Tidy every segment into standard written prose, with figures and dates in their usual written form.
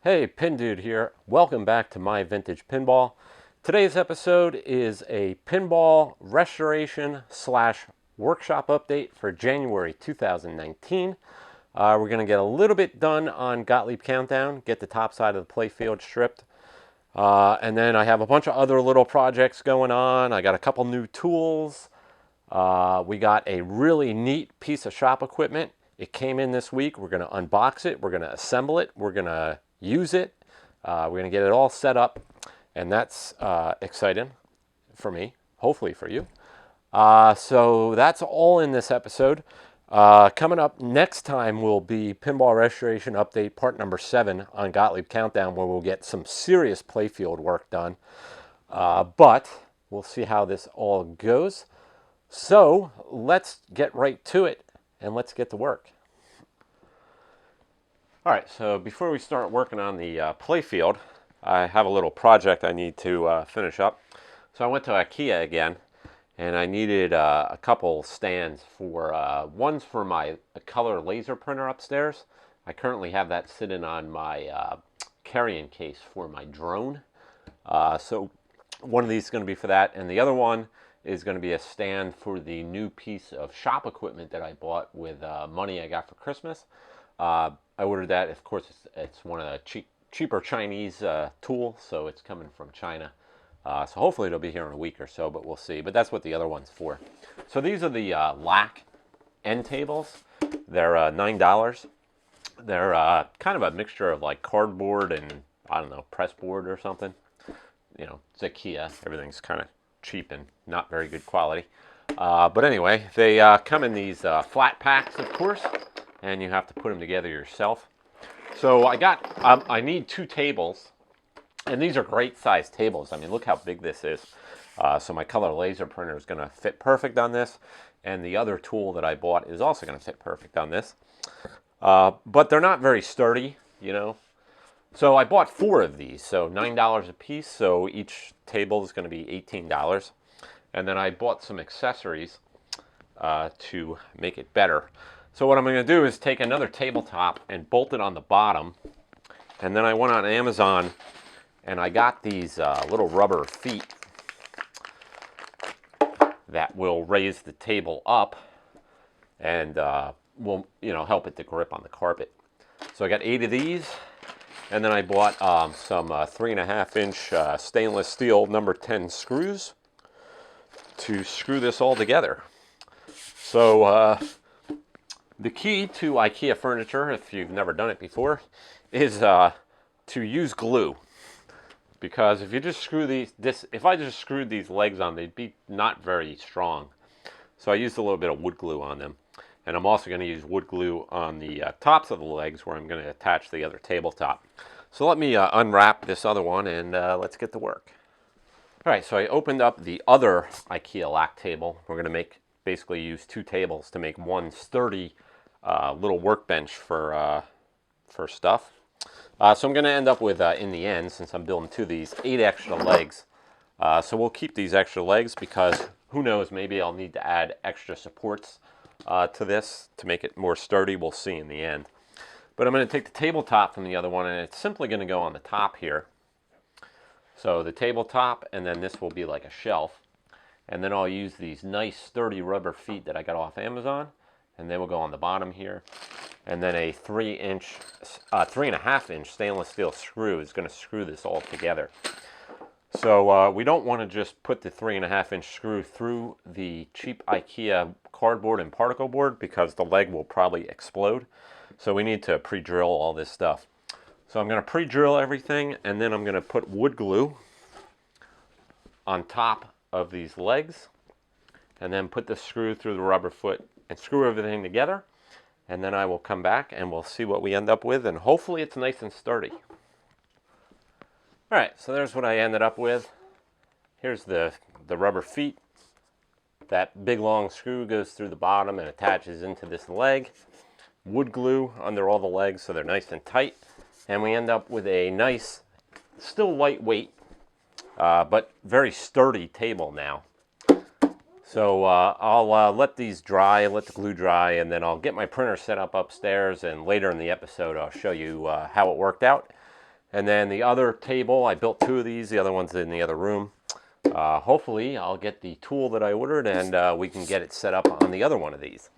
Hey, Pin Dude here. Welcome back to My Vintage Pinball. Today's episode is a pinball restoration slash workshop update for January 2019. We're going to get a little bit done on Gottlieb Countdown, get the top side of the playfield stripped. And then I have a bunch of other little projects going on. I got a couple new tools. We got a really neat piece of shop equipment. It came in this week. We're going to unbox it. We're going to assemble it. We're going to use it. We're going to get it all set up. And that's exciting for me, hopefully for you. So that's all in this episode. Coming up next time will be Pinball Restoration Update Part number 7 on Gottlieb Countdown, where we'll get some serious playfield work done. But we'll see how this all goes. So let's get right to it and let's get to work. All right, so before we start working on the playfield, I have a little project I need to finish up. So I went to IKEA again, and I needed a couple stands for, one's for my color laser printer upstairs. I currently have that sitting on my carrying case for my drone. So one of these is going to be for that, and the other one is going to be a stand for the new piece of shop equipment that I bought with money I got for Christmas. I ordered that. Of course, it's one of the cheaper Chinese tools, so it's coming from China. So hopefully it'll be here in a week or so, but we'll see. But that's what the other one's for. So these are the LAC end tables. They're $9. They're kind of a mixture of like cardboard and, I don't know, press board or something. You know, it's IKEA. Everything's kind of cheap and not very good quality. But anyway, they come in these flat packs, of course, and you have to put them together yourself. So I need 2 tables, and these are great sized tables. I mean, look how big this is. So my color laser printer is going to fit perfect on this, and the other tool that I bought is also going to fit perfect on this. But they're not very sturdy, you know. So I bought 4 of these, so $9 a piece, so each table is going to be $18. And then I bought some accessories to make it better. So what I'm going to do is take another tabletop and bolt it on the bottom. And then I went on Amazon and I got these little rubber feet that will raise the table up and will, you know, help it to grip on the carpet. So I got 8 of these. And then I bought some 3.5-inch stainless steel number 10 screws to screw this all together. So the key to IKEA furniture, if you've never done it before, is to use glue. Because if you just screw if I just screwed these legs on, they'd be not very strong. So I used a little bit of wood glue on them. And I'm also going to use wood glue on the tops of the legs where I'm going to attach the other tabletop. So let me unwrap this other one and let's get to work. All right, so I opened up the other IKEA LAC table. We're going to basically use 2 tables to make one sturdy little workbench for stuff. So I'm going to end up with, in the end, since I'm building 2 of these, 8 extra legs. So we'll keep these extra legs because who knows, maybe I'll need to add extra supports to this to make it more sturdy. We'll see in the end. But I'm going to take the tabletop from the other one, and it's simply going to go on the top here. So the tabletop, and then this will be like a shelf. And then I'll use these nice sturdy rubber feet that I got off Amazon, and they will go on the bottom here. And then a 3.5-inch stainless steel screw is going to screw this all together. So we don't want to just put the 3.5-inch screw through the cheap IKEA cardboard and particle board because the leg will probably explode. So we need to pre-drill all this stuff. So I'm going to pre-drill everything, and then I'm going to put wood glue on top of these legs, and then put the screw through the rubber foot and screw everything together. And then I will come back and we'll see what we end up with, and hopefully it's nice and sturdy. All right, so there's what I ended up with. Here's the rubber feet. That big long screw goes through the bottom and attaches into this leg. Wood glue under all the legs so they're nice and tight. And we end up with a nice, still lightweight, but very sturdy table now. So I'll let these dry, let the glue dry, and then I'll get my printer set up upstairs, and later in the episode I'll show you how it worked out. And then the other table, I built 2 of these. The other one's in the other room. Hopefully I'll get the tool that I ordered and we can get it set up on the other one of these.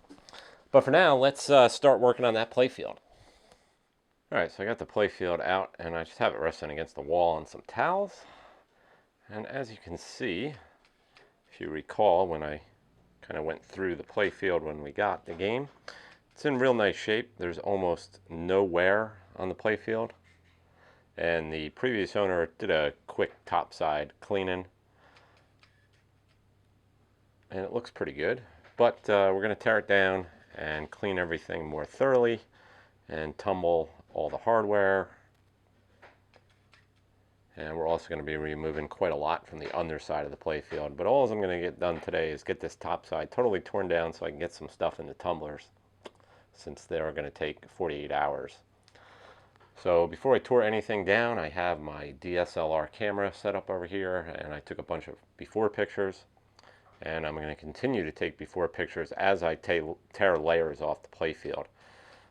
But for now, let's start working on that playfield. All right, so I got the playfield out and I just have it resting against the wall on some towels. And as you can see, if you recall when I kind of went through the playfield when we got the game, it's in real nice shape. There's almost no wear on the playfield. And the previous owner did a quick topside cleaning. And it looks pretty good. But we're going to tear it down and clean everything more thoroughly and tumble all the hardware. And we're also going to be removing quite a lot from the underside of the playfield. But all I'm going to get done today is get this top side totally torn down so I can get some stuff in the tumblers, since they're going to take 48 hours. So before I tore anything down, I have my DSLR camera set up over here, and I took a bunch of before pictures. And I'm going to continue to take before pictures as I tear layers off the playfield.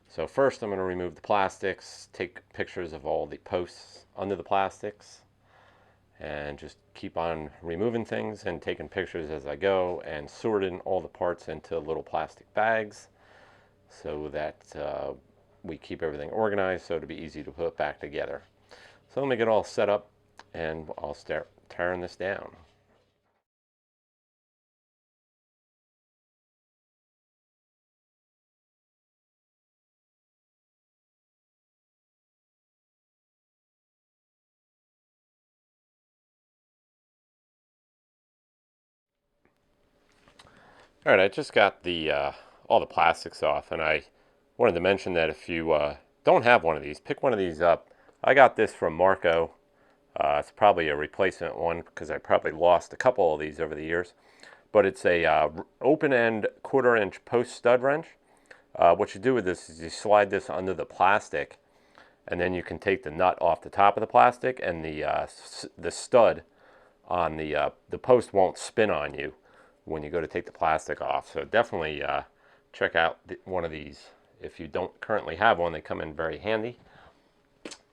So first I'm going to remove the plastics, take pictures of all the posts under the plastics, and just keep on removing things and taking pictures as I go and sorting all the parts into little plastic bags so that we keep everything organized so it'll be easy to put back together. So let me get all set up and I'll start tearing this down. All right, I just got the all the plastics off, and I wanted to mention that if you don't have one of these, pick one of these up. I got this from Marco. It's probably a replacement one because I probably lost a couple of these over the years. But it's a open-end 1/4-inch post stud wrench. What you do with this is you slide this under the plastic, and then you can take the nut off the top of the plastic, and the stud on the post won't spin on you when you go to take the plastic off. So definitely check out one of these. If you don't currently have one, they come in very handy.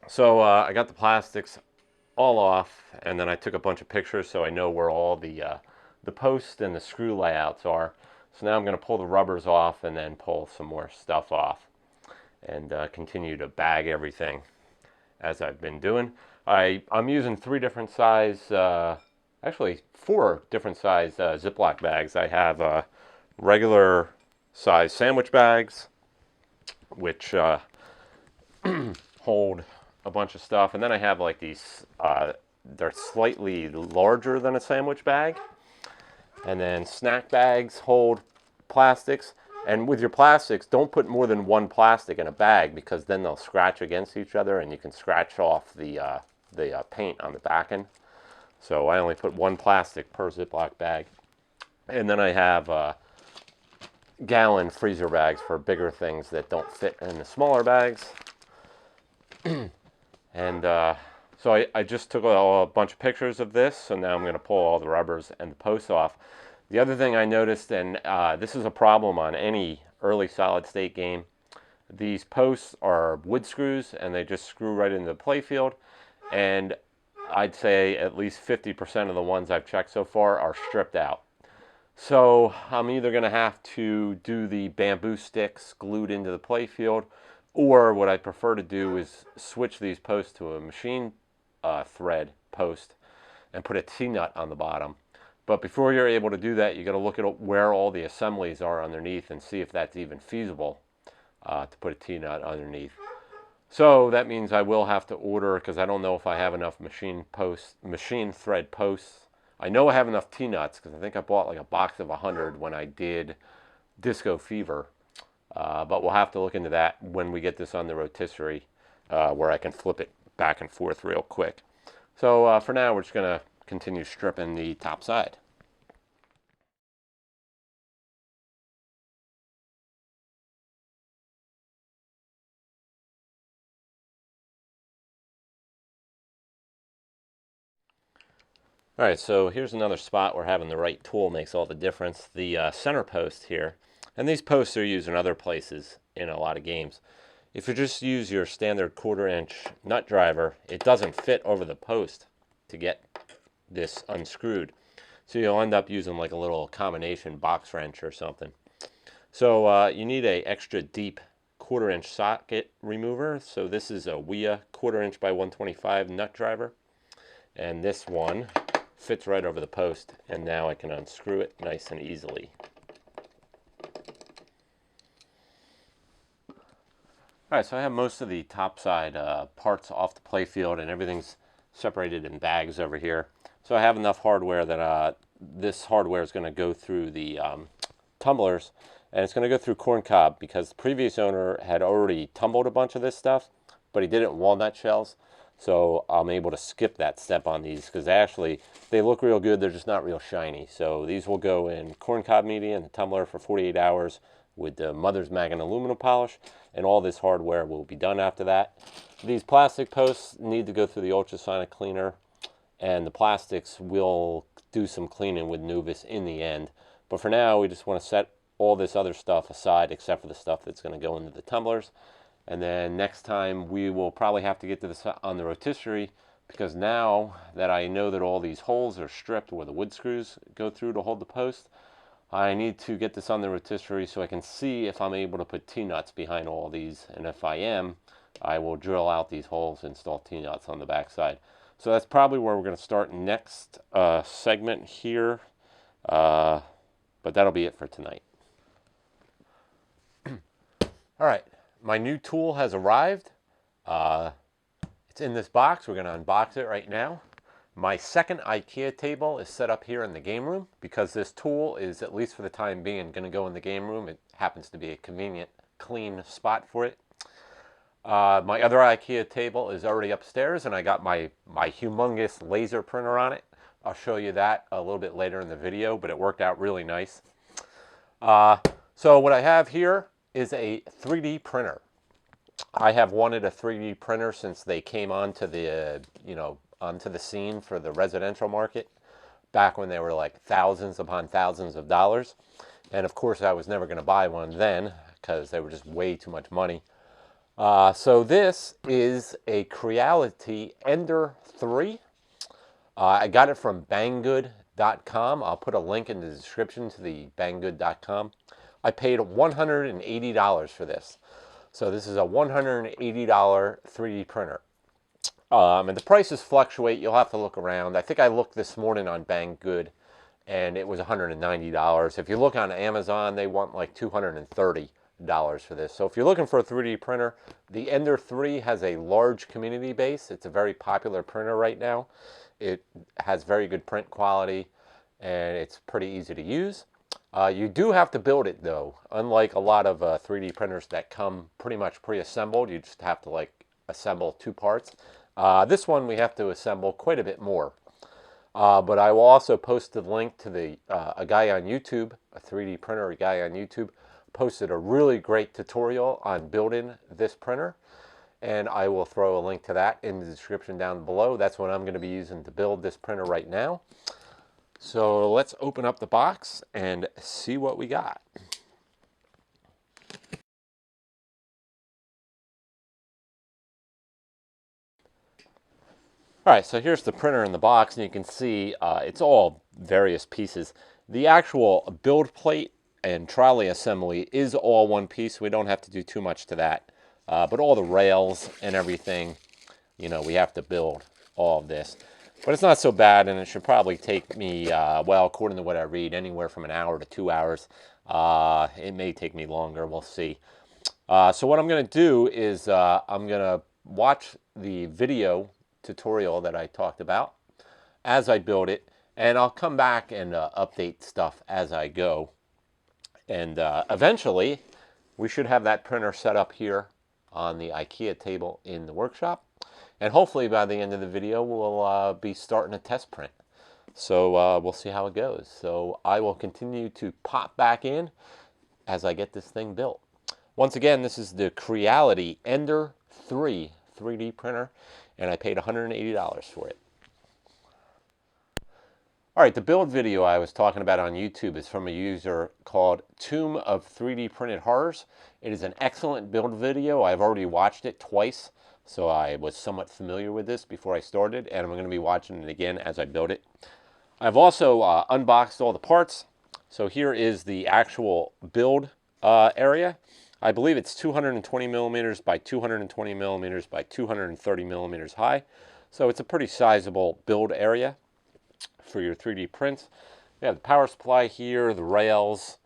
So I got the plastics all off, and then I took a bunch of pictures so I know where all the posts and the screw layouts are. So now I'm going to pull the rubbers off and then pull some more stuff off and continue to bag everything as I've been doing. I'm using 3 different size, actually 4 different size Ziploc bags. I have regular size sandwich bags, which hold a bunch of stuff, and then I have like these, they're slightly larger than a sandwich bag, and then snack bags hold plastics. And with your plastics, don't put more than 1 plastic in a bag because then they'll scratch against each other and you can scratch off the paint on the back end. So I only put 1 plastic per Ziploc bag. And then I have gallon freezer bags for bigger things that don't fit in the smaller bags. And so I just took a bunch of pictures of this, so now I'm going to pull all the rubbers and the posts off. The other thing I noticed, and this is a problem on any early solid state game, these posts are wood screws and they just screw right into the playfield, and I'd say at least 50% of the ones I've checked so far are stripped out. So I'm either going to have to do the bamboo sticks glued into the playfield, or what I prefer to do is switch these posts to a machine thread post and put a T-nut on the bottom. But before you're able to do that, you got to look at where all the assemblies are underneath and see if that's even feasible to put a T-nut underneath. So that means I will have to order, because I don't know if I have enough machine thread posts. I know I have enough T-nuts because I think I bought like a box of 100 when I did Disco Fever. But we'll have to look into that when we get this on the rotisserie, where I can flip it back and forth real quick. So for now, we're just going to continue stripping the top side. All right, so here's another spot where having the right tool makes all the difference. The center post here, and these posts are used in other places in a lot of games, if you just use your standard 1/4-inch nut driver, it doesn't fit over the post to get this unscrewed. So you'll end up using like a little combination box wrench or something. So you need a extra deep 1/4-inch socket remover. So this is a IKEA 1/4-inch by 125 nut driver. And this one fits right over the post. And now I can unscrew it nice and easily. All right, so I have most of the top side parts off the playfield, and everything's separated in bags over here. So I have enough hardware that this hardware is going to go through the tumblers, and it's going to go through corn cob because the previous owner had already tumbled a bunch of this stuff, but he did it in walnut shells. So I'm able to skip that step on these because they look real good. They're just not real shiny. So these will go in corn cob media in the tumbler for 48 hours with the Mother's Magnet aluminum polish, and all this hardware will be done after that. These plastic posts need to go through the ultrasonic cleaner, and the plastics will do some cleaning with Nuvis in the end. But for now, we just want to set all this other stuff aside except for the stuff that's going to go into the tumblers. And then next time we will probably have to get to this on the rotisserie, because now that I know that all these holes are stripped where the wood screws go through to hold the post, I need to get this on the rotisserie so I can see if I'm able to put T-nuts behind all these. And if I am, I will drill out these holes and install T-nuts on the back side. So that's probably where we're going to start next segment here. But that'll be it for tonight. All right, my new tool has arrived. It's in this box. We're going to unbox it right now. My second IKEA table is set up here in the game room because this tool is, at least for the time being, going to go in the game room. It happens to be a convenient, clean spot for it. My other IKEA table is already upstairs, and I got my humongous laser printer on it. I'll show you that a little bit later in the video, but it worked out really nice. So what I have here is a 3D printer. I have wanted a 3D printer since they came onto the, onto the scene for the residential market back when they were like thousands upon thousands of dollars. And of course I was never going to buy one then because they were just way too much money. So this is a Creality Ender 3. I got it from banggood.com. I'll put a link in the description to the banggood.com. I paid $180 for this. So this is a $180 3D printer. And the prices fluctuate. You'll have to look around. I think I looked this morning on Banggood, and it was $190. If you look on Amazon, they want like $230 for this. So if you're looking for a 3D printer, the Ender 3 has a large community base. It's a very popular printer right now. It has very good print quality, and it's pretty easy to use. You do have to build it though. Unlike a lot of 3D printers that come pretty much pre-assembled, you just have to like assemble 2 parts. This one we have to assemble quite a bit more. But I will also post the link to a guy on YouTube, a 3D printer guy on YouTube, posted a really great tutorial on building this printer. And I will throw a link to that in the description down below. That's what I'm going to be using to build this printer right now. So let's open up the box and see what we got. All right, so here's the printer in the box, and you can see it's all various pieces. The actual build plate and trolley assembly is all one piece. We don't have to do too much to that. But all the rails and everything, we have to build all of this. But it's not so bad, and it should probably take me, well, according to what I read, anywhere from an hour to 2 hours. It may take me longer. We'll see. So what I'm going to do is I'm going to watch the video tutorial that I talked about as I build it, and I'll come back and update stuff as I go. And eventually, we should have that printer set up here on the IKEA table in the workshop. And hopefully by the end of the video, we'll be starting a test print. So we'll see how it goes. So I will continue to pop back in as I get this thing built. Once again, this is the Creality Ender 3 3D printer, and I paid $180 for it. All right, the build video I was talking about on YouTube is from a user called Tomb of 3D Printed Horrors. It is an excellent build video. I've already watched it twice, so I was somewhat familiar with this before I started, and I'm going to be watching it again as I build it. I've also unboxed all the parts. So here is the actual build area. I believe it's 220 millimeters by 220 millimeters by 230 millimeters high. So it's a pretty sizable build area for your 3D prints. We have the power supply here, the rails,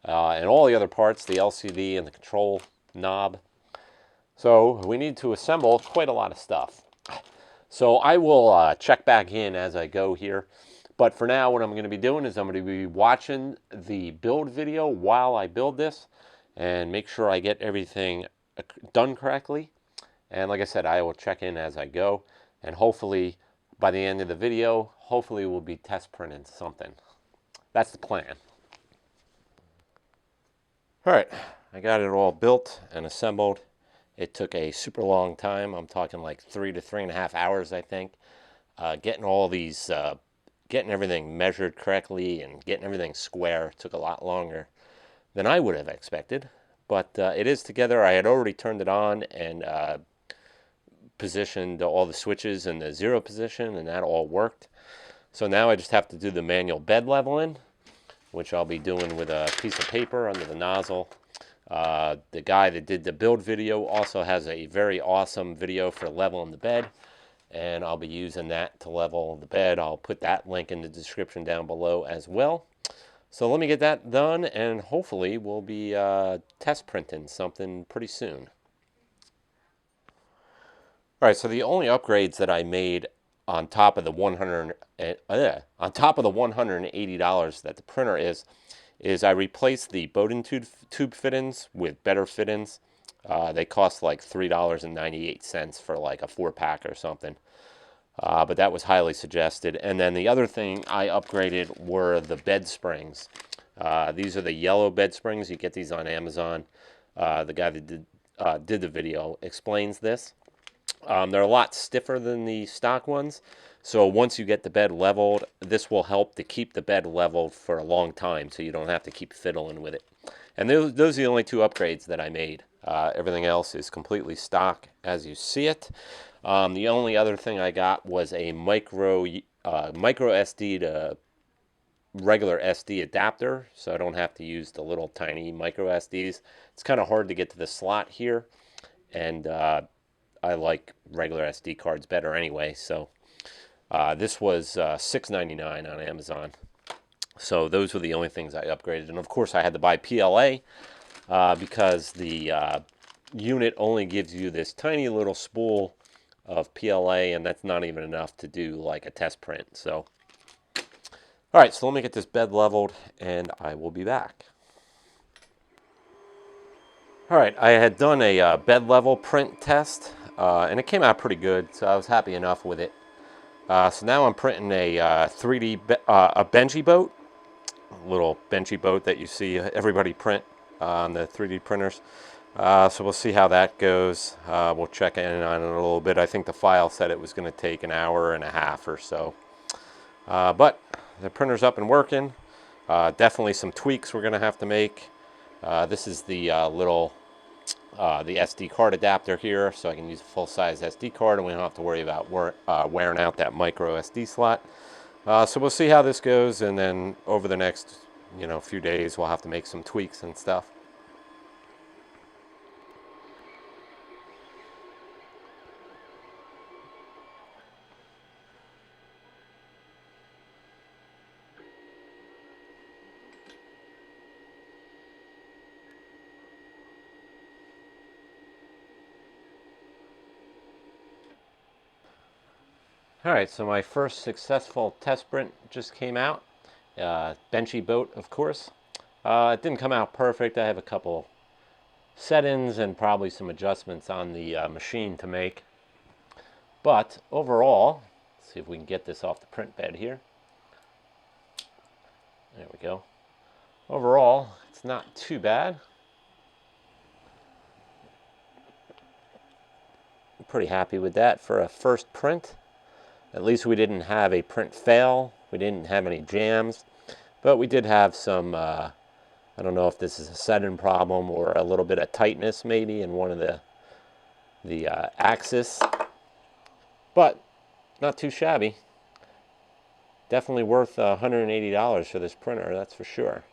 and all the other parts, the LCD and the control knob. So we need to assemble quite a lot of stuff. So I will check back in as I go here. But for now, what I'm going to be doing is I'm going to be watching the build video while I build this and make sure I get everything done correctly. And like I said, I will check in as I go. And hopefully, by the end of the video, hopefully we'll be test printing something. That's the plan. All right, I got it all built and assembled. It took a super long time. I'm talking like 3 to 3.5 hours, I think. Getting all these, getting everything measured correctly and getting everything square took a lot longer than I would have expected. But it is together. I had already turned it on and positioned all the switches in the 0 position, and that all worked. So now I just have to do the manual bed leveling, which I'll be doing with a piece of paper under the nozzle. The guy that did the build video also has a very awesome video for leveling the bed, and I'll be using that to level the bed. I'll put that link in the description down below as well. So let me get that done, and hopefully we'll be test printing something pretty soon. All right, so the only upgrades that I made on top of the $180 that the printer is I replaced the Bowden tube fittings with better fittings. They cost like $3.98 for like a 4-pack or something. But that was highly suggested. And then the other thing I upgraded were the bed springs. These are the yellow bed springs. You get these on Amazon. The guy that did the video explains this. They're a lot stiffer than the stock ones. So once you get the bed leveled, this will help to keep the bed leveled for a long time so you don't have to keep fiddling with it. And those are the only 2 upgrades that I made. Everything else is completely stock as you see it. The only other thing I got was a micro SD to regular SD adapter, so I don't have to use the little tiny micro SDs. It's kind of hard to get to the slot here, and I like regular SD cards better anyway. So this was $6.99 on Amazon. So those were the only things I upgraded. And of course I had to buy PLA because the unit only gives you this tiny little spool of PLA, and that's not even enough to do like a test print. So all right, so let me get this bed leveled and I will be back. All right, I had done a bed level print test and it came out pretty good, so I was happy enough with it. So now I'm printing a 3D a Benji boat, a little Benji boat that you see everybody print on the 3D printers. So we'll see how that goes. We'll check in on it a little bit. I think the file said it was going to take 1.5 hours or so. But the printer's up and working. Definitely some tweaks we're going to have to make. This is the the SD card adapter here, so I can use a full-size SD card and we don't have to worry about wearing out that micro SD slot. So we'll see how this goes, and then over the next few days we'll have to make some tweaks and stuff. All right, so my first successful test print just came out. Benchy boat, of course. It didn't come out perfect. I have a couple settings and probably some adjustments on the machine to make. But overall, let's see if we can get this off the print bed here. There we go. Overall, it's not too bad. I'm pretty happy with that for a first print. At least we didn't have a print fail We didn't have any jams, but we did have some, I don't know if this is a setting problem or a little bit of tightness maybe in one of the axis, but not too shabby. Definitely worth $180 for this printer, that's for sure.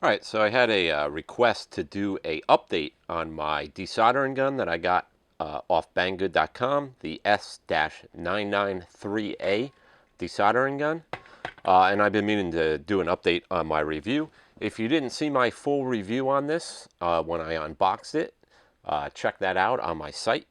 All right, so I had a request to do a update on my desoldering gun that I got off banggood.com, the S-993A desoldering gun. And I've been meaning to do an update on my review. If you didn't see my full review on this when I unboxed it, check that out on my site.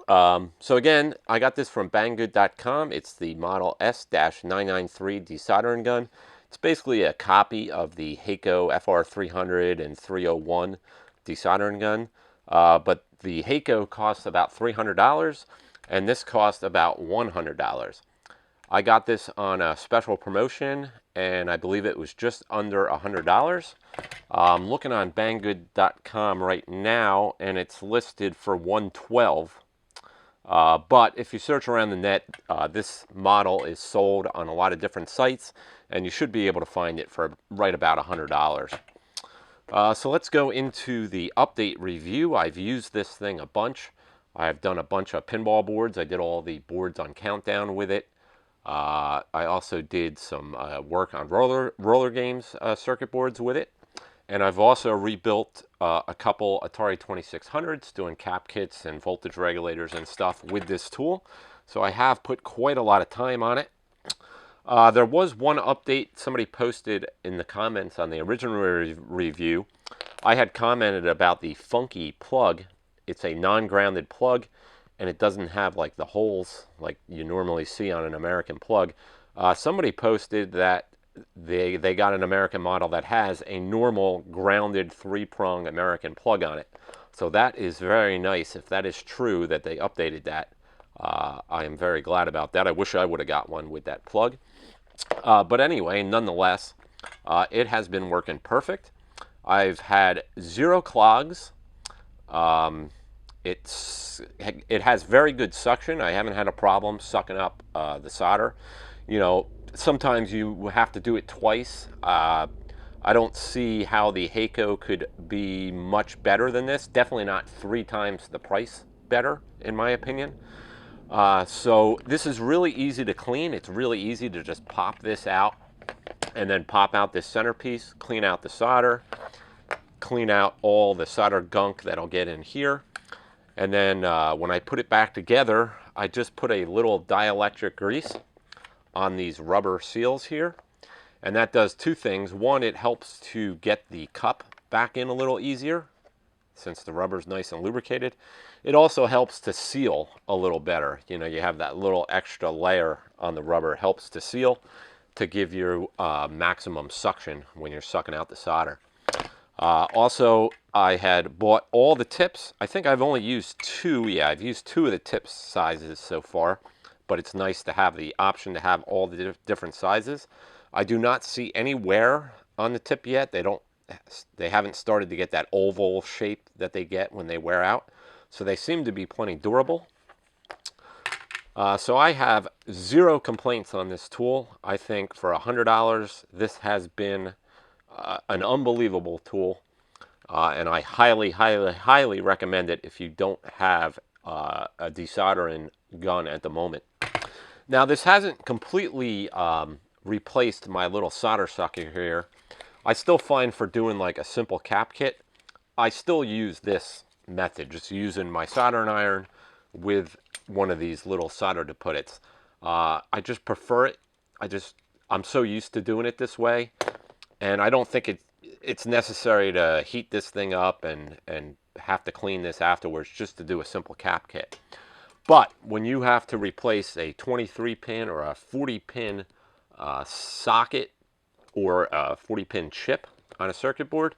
So again, I got this from banggood.com. It's the model S-993 desoldering gun. It's basically a copy of the Hakko FR300 and 301 desoldering gun, but the Hakko costs about $300 and this cost about $100. I got this on a special promotion and I believe it was just under $100. I'm looking on banggood.com right now and it's listed for $112. But if you search around the net, this model is sold on a lot of different sites, and you should be able to find it for right about $100. So let's go into the update review. I've used this thing a bunch. I've done a bunch of pinball boards. I did all the boards on Countdown with it. I also did some work on roller games circuit boards with it. And I've also rebuilt a couple Atari 2600s, doing cap kits and voltage regulators and stuff with this tool. So I have put quite a lot of time on it. There was one update somebody posted in the comments on the original review. I had commented about the funky plug. It's a non-grounded plug, and it doesn't have like the holes like you normally see on an American plug. Somebody posted that they got an American model that has a normal grounded 3-prong American plug on it. So that is very nice. If that is true that they updated that, I am very glad about that. I wish I would have got one with that plug. But anyway, nonetheless, it has been working perfect. I've had 0 clogs. It has very good suction. I haven't had a problem sucking up the solder. You know, sometimes you have to do it twice. I don't see how the Hakko could be much better than this. Definitely not 3 times the price better, in my opinion. So this is really easy to clean. It's really easy to just pop this out and then pop out this centerpiece, clean out the solder, clean out all the solder gunk that'll get in here. And then when I put it back together, I just put a little dielectric grease on these rubber seals here, and that does 2 things. One, it helps to get the cup back in a little easier since the rubber's nice and lubricated. It also helps to seal a little better. You know, you have that little extra layer on the rubber. It helps to seal to give you maximum suction when you're sucking out the solder. Also, I had bought all the tips. I think I've only used 2. Yeah, I've used 2 of the tip sizes so far, but it's nice to have the option to have all the different sizes. I do not see any wear on the tip yet. They haven't started to get that oval shape that they get when they wear out. So they seem to be plenty durable. So I have 0 complaints on this tool. I think for $100, this has been an unbelievable tool. And I highly, highly, highly recommend it if you don't have a desoldering gun at the moment. Now, this hasn't completely replaced my little solder sucker here. I still find for doing like a simple cap kit, I still use this method, just using my soldering iron with one of these little solder puttets. I just prefer it. I'm so used to doing it this way, and I don't think it's necessary to heat this thing up and have to clean this afterwards just to do a simple cap kit. But when you have to replace a 23 pin or a 40 pin socket or a 40 pin chip on a circuit board,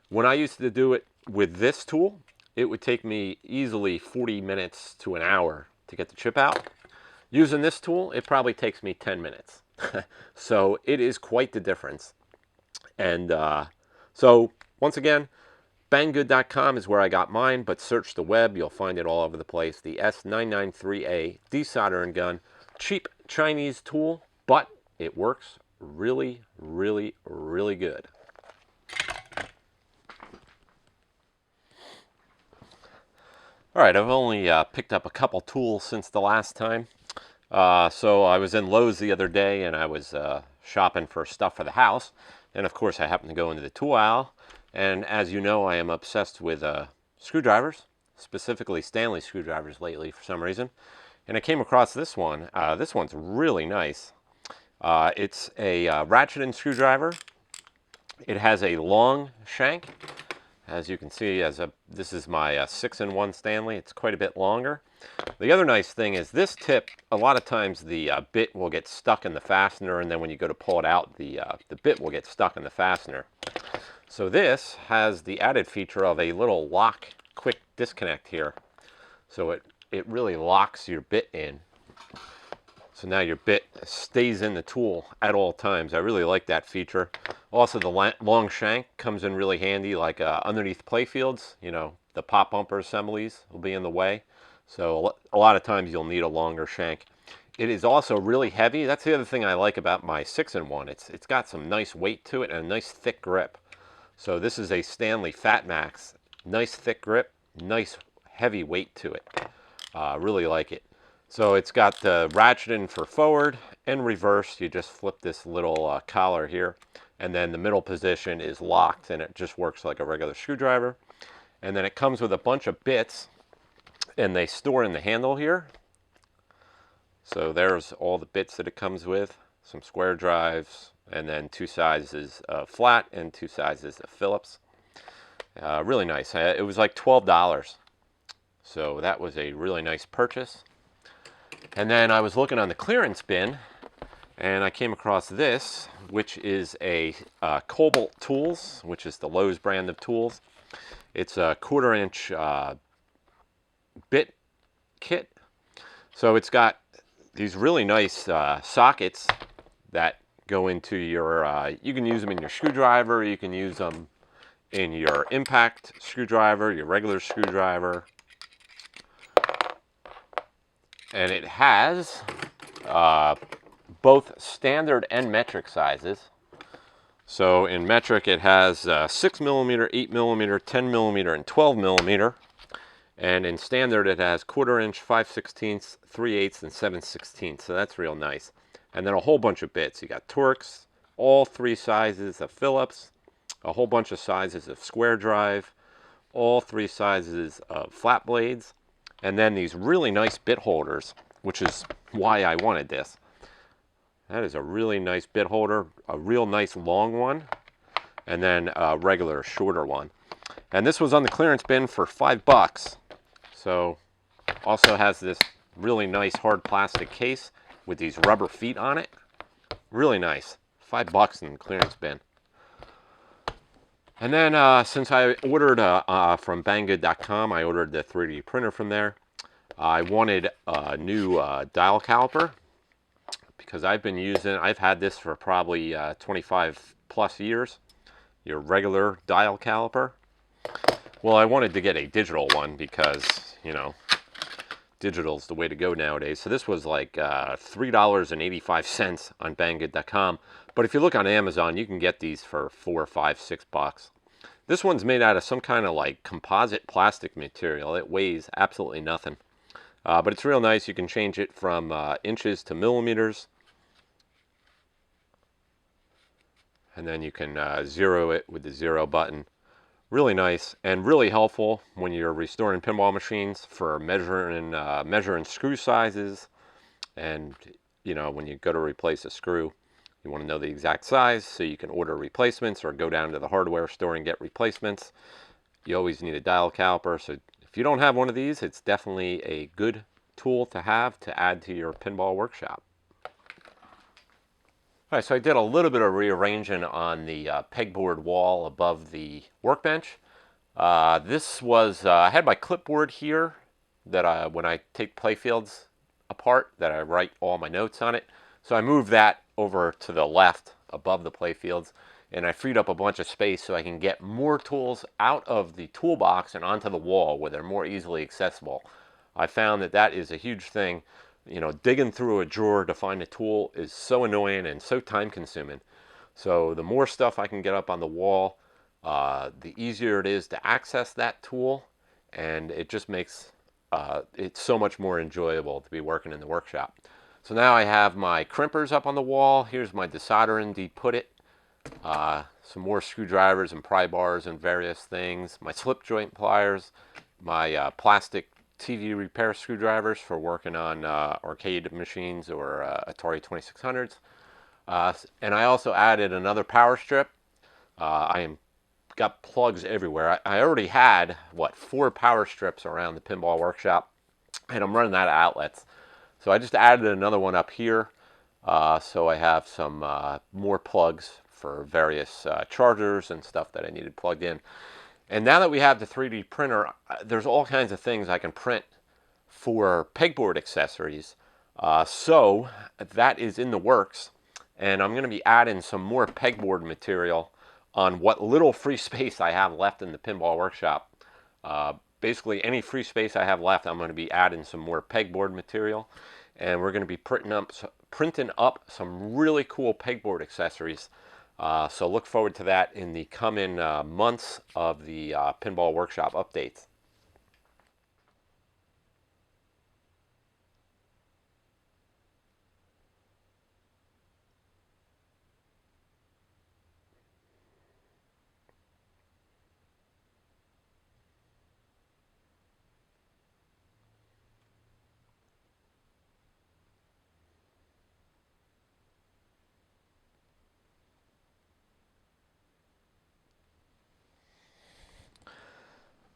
when I used to do it with this tool, it would take me easily 40 minutes to an hour to get the chip out. Using this tool, it probably takes me 10 minutes. So it is quite the difference. And so once again, banggood.com is where I got mine, but search the web, you'll find it all over the place. The S993A desoldering gun, cheap Chinese tool, but it works really, really, really good. All right, I've only picked up a couple tools since the last time. So I was in Lowe's the other day and I was shopping for stuff for the house. And of course I happened to go into the tool aisle. And as you know, I am obsessed with screwdrivers, specifically Stanley screwdrivers lately for some reason. And I came across this one. This one's really nice. It's a ratchet screwdriver. It has a long shank. As you can see, this is my 6-in-1 Stanley. It's quite a bit longer. The other nice thing is this tip, a lot of times the bit will get stuck in the fastener, and then when you go to pull it out, the bit will get stuck in the fastener. So this has the added feature of a little lock quick disconnect here. So it really locks your bit in. So now your bit stays in the tool at all times. I really like that feature. Also, the long shank comes in really handy, like underneath playfields. You know, the pop bumper assemblies will be in the way. So a lot of times you'll need a longer shank. It is also really heavy. That's the other thing I like about my 6-in-1. It's got some nice weight to it and a nice thick grip. So this is a Stanley Fatmax. Nice thick grip, nice heavy weight to it. Really like it. So it's got the ratcheting for forward and reverse. You just flip this little collar here, and then the middle position is locked and it just works like a regular screwdriver. And then it comes with a bunch of bits and they store in the handle here. So there's all the bits that it comes with, some square drives, and then 2 sizes of flat and 2 sizes of Phillips. Really nice. It was like $12. So that was a really nice purchase. And then I was looking on the clearance bin and I came across this, which is a Cobalt Tools, which is the Lowe's brand of tools. It's a 1/4-inch bit kit. So it's got these really nice sockets that go into your, you can use them in your screwdriver, you can use them in your impact screwdriver, your regular screwdriver. And it has both standard and metric sizes. So in metric it has 6mm, 8mm, 10mm, and 12mm. And in standard it has 1/4-inch, 5/16, 3/8, and 7/16. So that's real nice. And then a whole bunch of bits. You got Torx, all 3 sizes of Phillips, a whole bunch of sizes of square drive, all 3 sizes of flat blades, and then these really nice bit holders, which is why I wanted this. That is a really nice bit holder, a real nice long one, and then a regular shorter one. And this was on the clearance bin for $5. So also has this really nice hard plastic case with these rubber feet on it. Really nice. $5 in the clearance bin. And then since I ordered from banggood.com, I ordered the 3D printer from there. I wanted a new dial caliper because I've had this for probably 25 plus years, your regular dial caliper. Well, I wanted to get a digital one because, you know, digital's the way to go nowadays. So this was like $3.85 on banggood.com. But if you look on Amazon, you can get these for $4, $5, $6. This one's made out of some kind of like composite plastic material. It weighs absolutely nothing. But it's real nice. You can change it from inches to millimeters. And then you can zero it with the 0 button. Really nice and really helpful when you're restoring pinball machines for measuring screw sizes. And, you know, when you go to replace a screw, you want to know the exact size so you can order replacements or go down to the hardware store and get replacements. You always need a dial caliper. So if you don't have one of these, it's definitely a good tool to have to add to your pinball workshop. All right, so I did a little bit of rearranging on the pegboard wall above the workbench. This was, I had my clipboard here that when I take playfields apart, that I write all my notes on it. So I moved that over to the left above the playfields. and I freed up a bunch of space so I can get more tools out of the toolbox and onto the wall where they're more easily accessible. I found that that is a huge thing. You know, digging through a drawer to find a tool is so annoying and so time consuming. So the more stuff I can get up on the wall, the easier it is to access that tool, and it just makes it so much more enjoyable to be working in the workshop. So now I have my crimpers up on the wall. Here's my desoldering put it. Some more screwdrivers and pry bars and various things. My slip joint pliers, my plastic TV repair screwdrivers for working on arcade machines or Atari 2600s. And I also added another power strip. I got plugs everywhere. I already had, what, 4 power strips around the pinball workshop, and I'm running out of outlets. So I just added another one up here. So I have some more plugs for various chargers and stuff that I needed plugged in. And now that we have the 3D printer, there's all kinds of things I can print for pegboard accessories. So that is in the works, and I'm going to be adding some more pegboard material on what little free space I have left in the pinball workshop. Basically, any free space I have left, I'm going to be adding some more pegboard material, and we're going to be printing up some really cool pegboard accessories. So look forward to that in the coming months of the pinball workshop updates.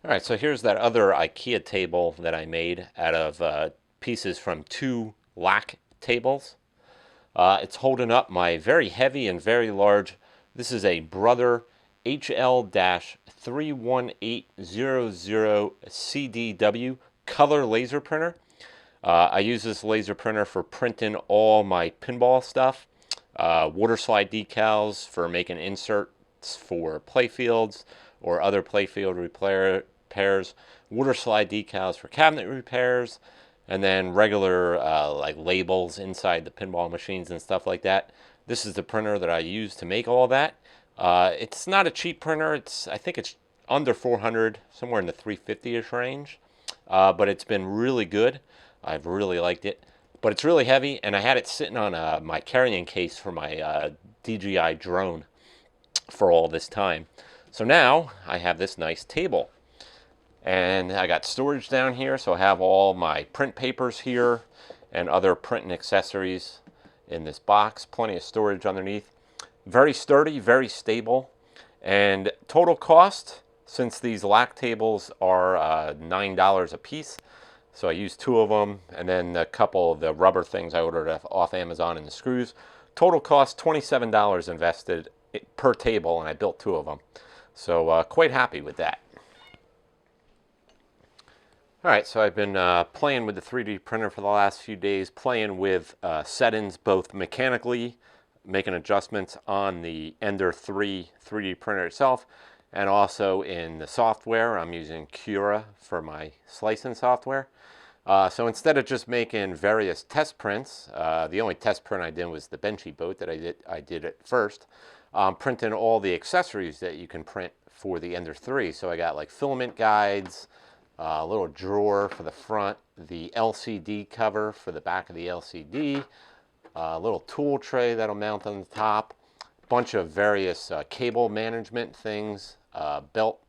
All right, so here's that other IKEA table that I made out of pieces from 2 lac tables. It's holding up my very heavy and very large. This is a Brother HL-31800CDW color laser printer. I use this laser printer for printing all my pinball stuff, water slide decals for making inserts for playfields or other playfield repairs, water slide decals for cabinet repairs, and then regular like labels inside the pinball machines and stuff like that. This is the printer that I use to make all that. It's not a cheap printer. I think it's under 400, somewhere in the 350-ish range. But it's been really good. I've really liked it. But it's really heavy, and I had it sitting on my carrying case for my DJI drone for all this time. So now I have this nice table. And I got storage down here, so I have all my print papers here and other printing accessories in this box. Plenty of storage underneath. Very sturdy, very stable. And total cost, since these lac tables are $9 a piece, so I used 2 of them, and then a couple of the rubber things I ordered off Amazon and the screws. Total cost $27 invested per table, and I built 2 of them. So quite happy with that. All right, so I've been playing with the 3D printer for the last few days, playing with settings both mechanically, making adjustments on the Ender 3 3D printer itself, and also in the software. I'm using Cura for my slicing software. So instead of just making various test prints, the only test print I did was the Benchy boat that I did at first. Printing all the accessories that you can print for the Ender 3. So I got like filament guides, a little drawer for the front, the LCD cover for the back of the LCD, a little tool tray that'll mount on the top, a bunch of various cable management things, belt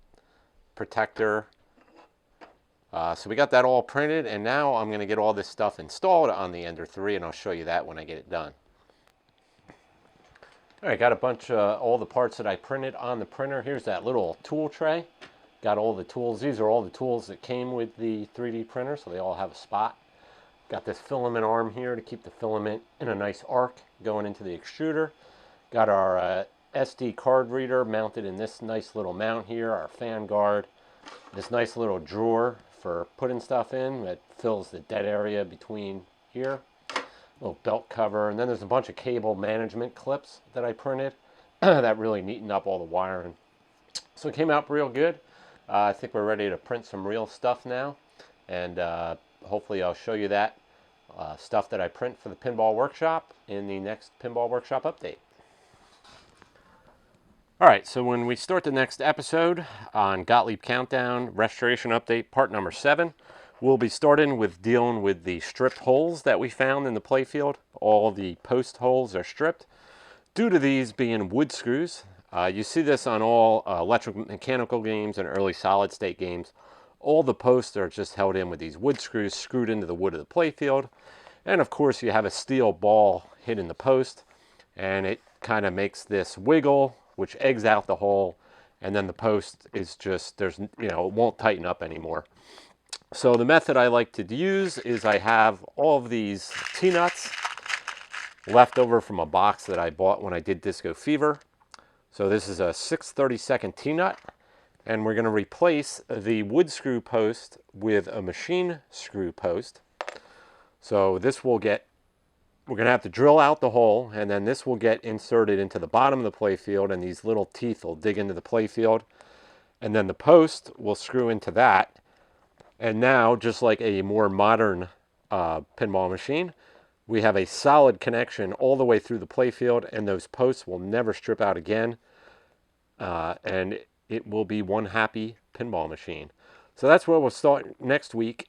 protector. So we got that all printed, and now I'm going to get all this stuff installed on the Ender 3, and I'll show you that when I get it done. All right, got a bunch of all the parts that I printed on the printer. Here's that little tool tray. Got all the tools. These are all the tools that came with the 3D printer, so they all have a spot. Got this filament arm here to keep the filament in a nice arc going into the extruder. Got our SD card reader mounted in this nice little mount here, our fan guard. This nice little drawer for putting stuff in that fills the dead area between here. Little belt cover, and then there's a bunch of cable management clips that I printed. that really neatened up all the wiring. So it came out real good. I think we're ready to print some real stuff now, and hopefully I'll show you that stuff that I print for the Pinball Workshop in the next Pinball Workshop update. All right, so when we start the next episode on Gottlieb Countdown Restoration Update Part number 7, we'll be starting with dealing with the stripped holes that we found in the playfield. All the post holes are stripped due to these being wood screws. You see this on all electromechanical games and early solid state games. All the posts are just held in with these wood screws screwed into the wood of the playfield. And of course you have a steel ball hit in the post, and it kind of makes this wiggle, which eggs out the hole, and then the post is just, it won't tighten up anymore. So the method I like to use is I have all of these T-nuts left over from a box that I bought when I did Disco Fever. So this is a 6/32 T-nut, and we're going to replace the wood screw post with a machine screw post. So this will get, we're going to have to drill out the hole, and then this will get inserted into the bottom of the playfield, and these little teeth will dig into the playfield, and then the post will screw into that. And now, just like a more modern pinball machine, we have a solid connection all the way through the playfield, and those posts will never strip out again, and it will be one happy pinball machine. So that's where we'll start next week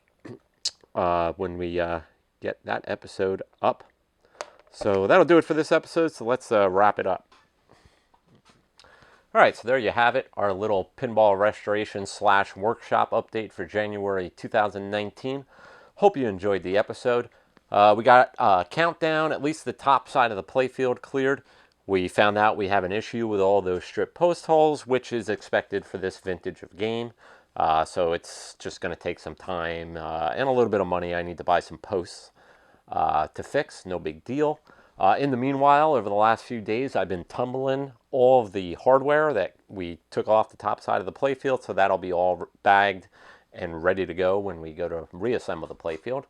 when we get that episode up. So that'll do it for this episode, so let's wrap it up. All right, so there you have it, our little pinball restoration / workshop update for January 2019. Hope you enjoyed the episode. We got a countdown, at least the top side of the playfield cleared. We found out we have an issue with all those strip post holes, which is expected for this vintage of game. So it's just going to take some time and a little bit of money. I need to buy some posts to fix, no big deal. In the meanwhile, over the last few days, I've been tumbling all of the hardware that we took off the top side of the playfield, so that'll be all bagged and ready to go when we go to reassemble the playfield.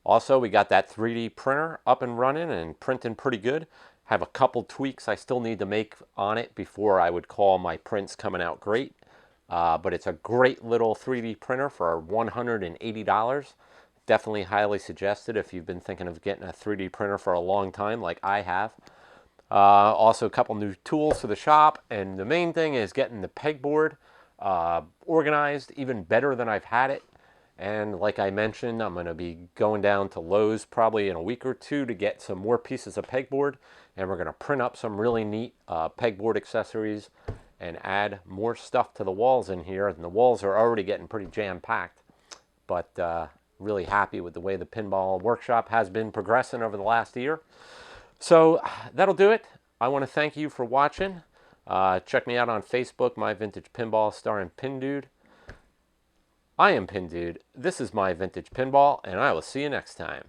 Also, we got that 3D printer up and running and printing pretty good. Have a couple tweaks I still need to make on it before I would call my prints coming out great. But it's a great little 3D printer for $180. Definitely highly suggested if you've been thinking of getting a 3D printer for a long time like I have. Also a couple new tools for the shop, and the main thing is getting the pegboard organized even better than I've had it. And like I mentioned, I'm going to be going down to Lowe's probably in a week or two to get some more pieces of pegboard, and we're going to print up some really neat pegboard accessories and add more stuff to the walls in here. And the walls are already getting pretty jam-packed, but really happy with the way the Pinball Workshop has been progressing over the last year. So that'll do it. I want to thank you for watching. Check me out on Facebook, My Vintage Pinball, starring Pin Dude. I am Pin Dude. This is My Vintage Pinball, and I will see you next time.